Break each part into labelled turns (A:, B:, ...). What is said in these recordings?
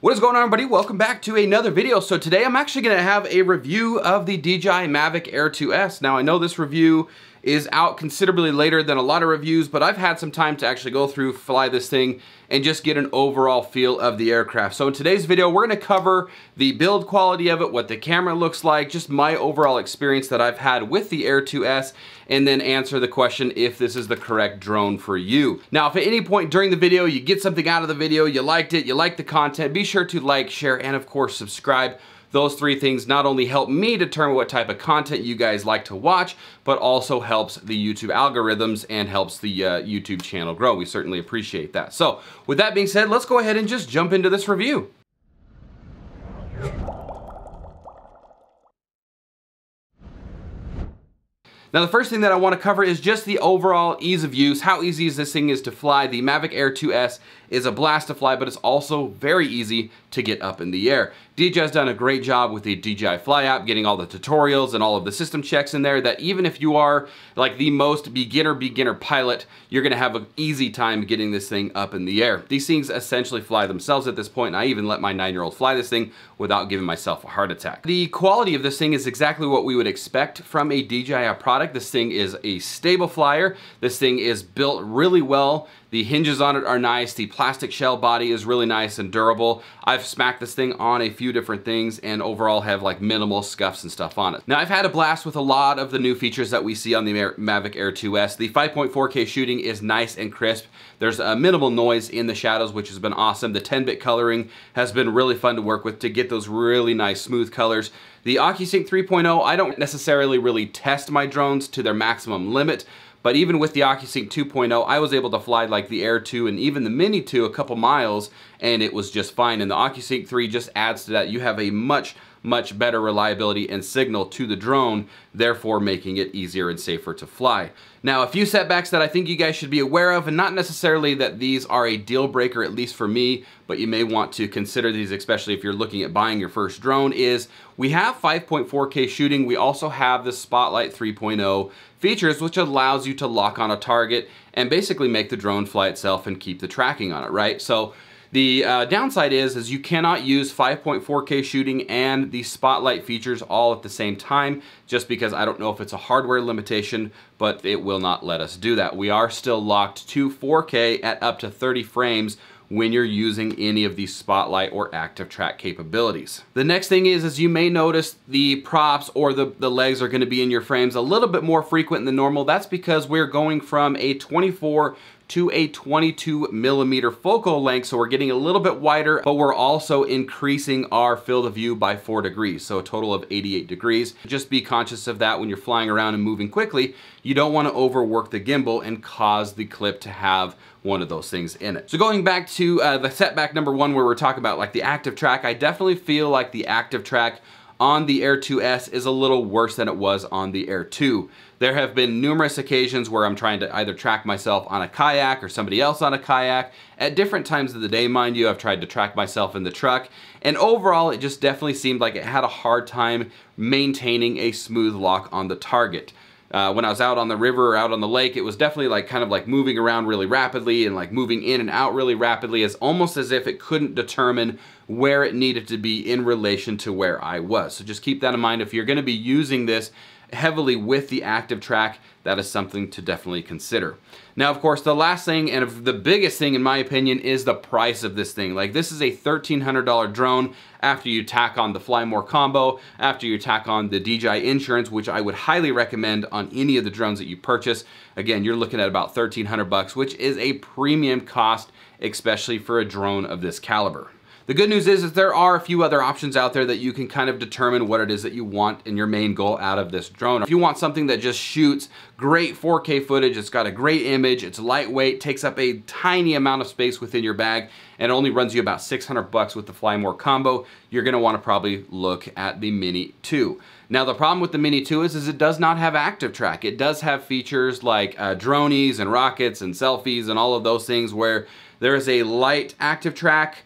A: What is going on, everybody? Welcome back to another video. So today I'm actually going to have a review of the DJI Mavic Air 2S. Now I know this review is out considerably later than a lot of reviews, but I've had some time to actually go through, fly this thing, and just get an overall feel of the aircraft. So in today's video, we're going to cover the build quality of it, what the camera looks like, just my overall experience that I've had with the Air 2S, and then answer the question if this is the correct drone for you. Now, if at any point during the video you get something out of the video, you liked it, you like the content, be sure to like, share, and of course subscribe. Those three things not only help me determine what type of content you guys like to watch, but also helps the YouTube algorithms and helps the YouTube channel grow. We certainly appreciate that. So with that being said, let's go ahead and just jump into this review. Now the first thing that I want to cover is just the overall ease of use. How easy is this thing is to fly. The Mavic Air 2S is a blast to fly, but it's also very easy to get up in the air. DJI's done a great job with the DJI Fly app, getting all the tutorials and all of the system checks in there, that even if you are like the most beginner pilot, you're gonna have an easy time getting this thing up in the air. These things essentially fly themselves at this point, and I even let my 9-year-old fly this thing without giving myself a heart attack. The quality of this thing is exactly what we would expect from a DJI product. This thing is a stable flyer. This thing is built really well. The hinges on it are nice. The plastic shell body is really nice and durable. I've smacked this thing on a few different things and overall have like minimal scuffs and stuff on it. Now I've had a blast with a lot of the new features that we see on the Mavic Air 2S. The 5.4K shooting is nice and crisp. There's a minimal noise in the shadows, which has been awesome. The 10-bit coloring has been really fun to work with to get those really nice smooth colors. The OcuSync 3.0, I don't necessarily really test my drones to their maximum limit, but even with the OcuSync 2.0, I was able to fly like the Air 2 and even the Mini 2 a couple miles, and it was just fine. And the OcuSync 3 just adds to that. You have a much better reliability and signal to the drone, therefore making it easier and safer to fly. Now, a few setbacks that I think you guys should be aware of, and not necessarily that these are a deal breaker, at least for me, but you may want to consider these, especially if you're looking at buying your first drone, is we have 5.4K shooting. We also have the Spotlight 3.0 features, which allows you to lock on a target and basically make the drone fly itself and keep the tracking on it, right? So the downside is you cannot use 5.4K shooting and the Spotlight features all at the same time, just because I don't know if it's a hardware limitation, but it will not let us do that. We are still locked to 4K at up to 30 frames when you're using any of these Spotlight or active track capabilities. The next thing is you may notice the props or the legs are gonna be in your frames a little bit more frequent than normal. That's because we're going from a 24 to a 22 millimeter focal length, so we're getting a little bit wider, but we're also increasing our field of view by 4 degrees, so a total of 88 degrees. Just be conscious of that when you're flying around and moving quickly. You don't want to overwork the gimbal and cause the clip to have one of those things in it. So going back to the setback number one, where we're talking about like the active track, I definitely feel like the active track on the Air 2S is a little worse than it was on the Air 2. There have been numerous occasions where I'm trying to either track myself on a kayak or somebody else on a kayak. At different times of the day, mind you, I've tried to track myself in the truck. And overall, it just definitely seemed like it had a hard time maintaining a smooth lock on the target. When I was out on the river or out on the lake, it was definitely like kind of like moving around really rapidly and like moving in and out really rapidly, as almost as if it couldn't determine where it needed to be in relation to where I was. So just keep that in mind. If you're going to be using this heavily with the active track, that is something to definitely consider. Now, of course, the last thing and the biggest thing in my opinion is the price of this thing. Like, this is a $1,300 drone after you tack on the Fly More combo, after you tack on the DJI insurance, which I would highly recommend on any of the drones that you purchase. Again, you're looking at about 1,300 bucks, which is a premium cost, especially for a drone of this caliber. The good news is there are a few other options out there that you can kind of determine what it is that you want and your main goal out of this drone. If you want something that just shoots great 4K footage, it's got a great image, it's lightweight, takes up a tiny amount of space within your bag, and it only runs you about 600 bucks with the Fly More combo, you're gonna wanna probably look at the Mini 2. Now, the problem with the Mini 2 is it does not have active track. It does have features like dronies and rockets and selfies and all of those things where there is a light active track,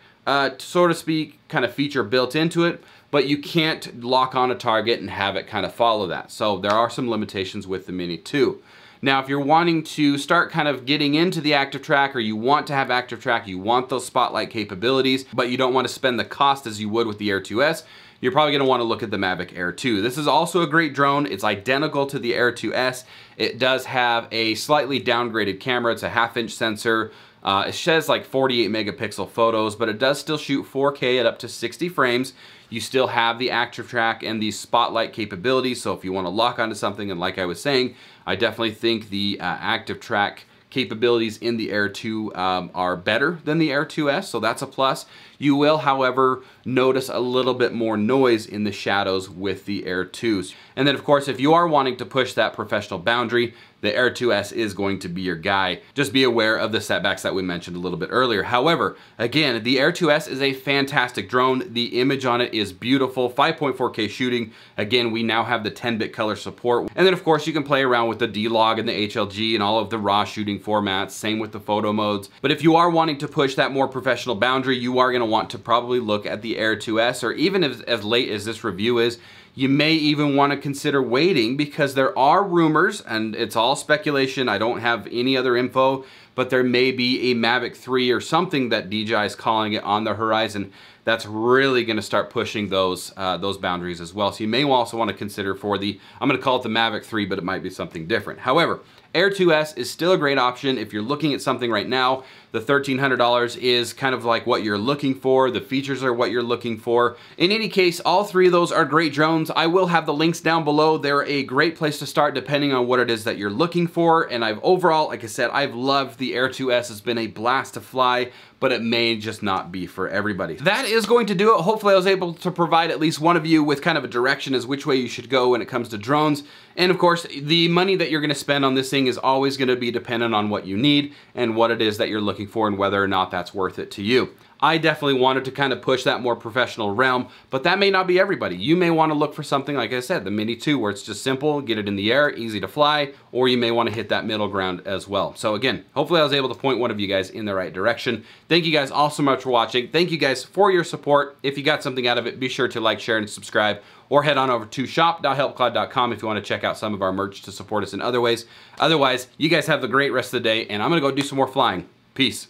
A: so to speak, kind of feature built into it, but you can't lock on a target and have it kind of follow that. So there are some limitations with the Mini 2. Now, if you're wanting to start kind of getting into the active track, or you want to have active track, you want those spotlight capabilities, but you don't want to spend the cost as you would with the Air 2S, you're probably going to want to look at the Mavic Air 2. This is also a great drone. It's identical to the Air 2S. It does have a slightly downgraded camera. It's a 1/2-inch sensor. It says like 48 megapixel photos, but it does still shoot 4K at up to 60 frames. You still have the active track and the spotlight capabilities, so if you want to lock onto something, and like I was saying, I definitely think the active track capabilities in the Air 2 are better than the Air 2S, so that's a plus. You will, however, notice a little bit more noise in the shadows with the Air 2s. And then, of course, if you are wanting to push that professional boundary, the Air 2S is going to be your guy. Just be aware of the setbacks that we mentioned a little bit earlier. However, again, the Air 2S is a fantastic drone. The image on it is beautiful, 5.4K shooting. Again, we now have the 10-bit color support. And then, of course, you can play around with the D-Log and the HLG and all of the raw shooting formats, same with the photo modes. But if you are wanting to push that more professional boundary, you are gonna want to probably look at the Air 2S, or even as late as this review is, you may even want to consider waiting, because there are rumors, and it's all speculation, I don't have any other info, but there may be a Mavic 3 or something that DJI is calling it on the horizon that's really going to start pushing those boundaries as well. So you may also want to consider for the, I'm going to call it the Mavic 3, but it might be something different. However, Air 2S is still a great option if you're looking at something right now. The $1,300 is kind of like what you're looking for. The features are what you're looking for. In any case, all three of those are great drones. I will have the links down below. They're a great place to start depending on what it is that you're looking for. And overall, like I said, I've loved the Air 2S. It's been a blast to fly, but it may just not be for everybody. That is going to do it. Hopefully I was able to provide at least one of you with kind of a direction as which way you should go when it comes to drones. And of course, the money that you're gonna spend on this thing is always gonna be dependent on what you need and what it is that you're looking for and whether or not that's worth it to you. I definitely wanted to kind of push that more professional realm, but that may not be everybody. You may want to look for something, like I said, the Mini 2, where it's just simple, get it in the air, easy to fly, or you may want to hit that middle ground as well. So again, hopefully I was able to point one of you guys in the right direction. Thank you guys all so much for watching. Thank you guys for your support. If you got something out of it, be sure to like, share, and subscribe, or head on over to shop.helpcloud.com if you want to check out some of our merch to support us in other ways. Otherwise, you guys have a great rest of the day, and I'm going to go do some more flying. Peace.